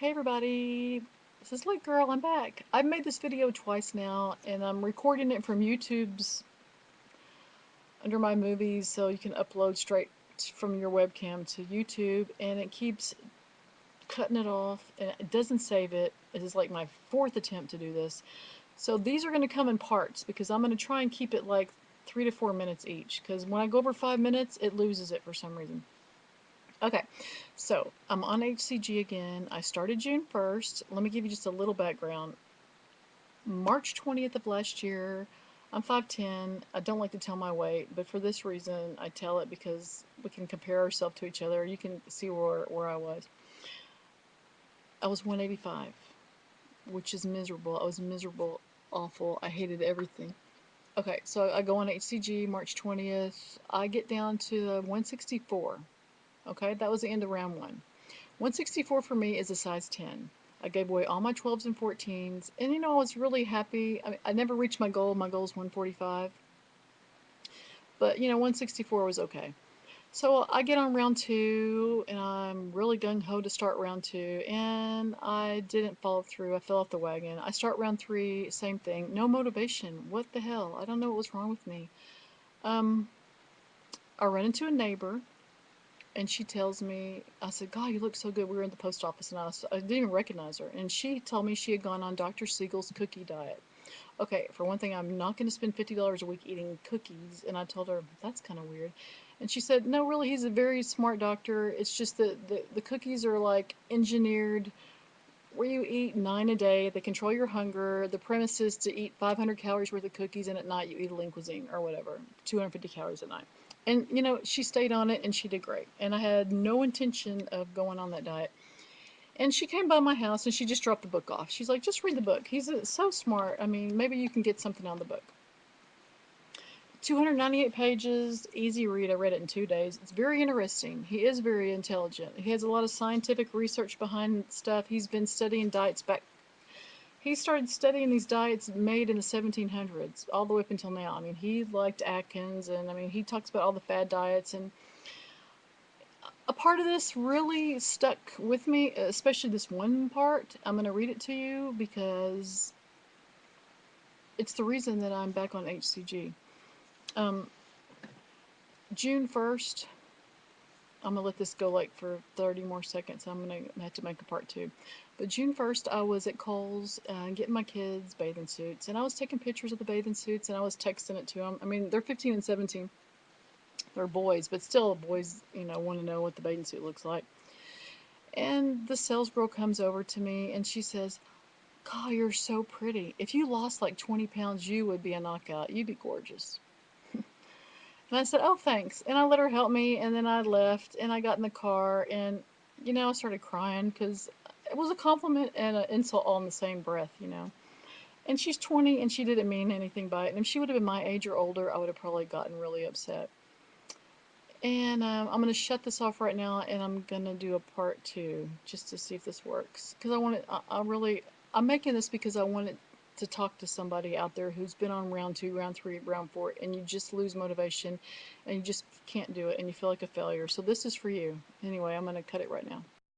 Hey everybody, this is Lit Girl, I'm back. I've made this video twice now and I'm recording it from YouTube's under my movies so you can upload straight from your webcam to YouTube, and it keeps cutting it off and it doesn't save it. It is like my fourth attempt to do this. So these are going to come in parts because I'm going to try and keep it like 3 to 4 minutes each, because when I go over 5 minutes it loses it for some reason. Okay, so I'm on HCG again. I started June 1st. Let me give you just a little background. March 20th of last year, I'm 5'10". I don't like to tell my weight, but for this reason, I tell it because we can compare ourselves to each other. You can see where I was. I was 185, which is miserable. I was miserable, awful. I hated everything. Okay, so I go on HCG March 20th. I get down to 164. Okay, that was the end of round one. 164 for me is a size 10. I gave away all my 12s and 14s, and I was really happy. I never reached my goal. My goal is 145, but 164 was okay. So I get on round two, and I'm really gung ho to start round two, and I didn't follow through. I fell off the wagon. I start round three, same thing. No motivation. What the hell? I don't know what was wrong with me. Um, I run into a neighbor, and she tells me, I said, God, you look so good. We were in the post office, and I didn't even recognize her. And she told me she had gone on Dr. Siegel's cookie diet. Okay, for one thing, I'm not going to spend $50 a week eating cookies. And I told her, that's kind of weird. And she said, no, really, he's a very smart doctor. It's just that the cookies are like engineered where you eat 9 a day. They control your hunger. The premise is to eat 500 calories worth of cookies, and at night you eat a lean cuisine or whatever, 250 calories at night. And she stayed on it and she did great. And I had no intention of going on that diet. And she came by my house and she just dropped the book off. She's like, just read the book. He's so smart. I mean, maybe you can get something out of the book. 298 pages, easy read. I read it in 2 days. It's very interesting. He is very intelligent. He has a lot of scientific research behind stuff. He's been studying diets back. He started studying these diets made in the 1700s all the way up until now. I mean, he liked Atkins, and I mean, he talks about all the fad diets. And a part of this really stuck with me, especially this one part. I'm going to read it to you because it's the reason that I'm back on HCG. Um, June 1st, I'm gonna let this go like for 30 more seconds. I'm gonna have to make a part two. But June 1st, I was at Kohl's getting my kids bathing suits, and I was taking pictures of the bathing suits, and I was texting it to them. I mean, they're 15 and 17. They're boys, but still, boys, want to know what the bathing suit looks like. And the sales girl comes over to me, and she says, "God, you're so pretty. If you lost like 20 pounds, you would be a knockout. You'd be gorgeous." And I said, "Oh, thanks." And I let her help me, and then I left, and I got in the car, and, I started crying because it was a compliment and an insult all in the same breath. And she's 20, and she didn't mean anything by it. And if she would have been my age or older, I would have probably gotten really upset. And I'm going to shut this off right now, and I'm going to do a part two just to see if this works. Because I'm making this because I wanted to talk to somebody out there who's been on round two, round three, round four, and you just lose motivation and you just can't do it and you feel like a failure. So this is for you. Anyway, I'm going to cut it right now.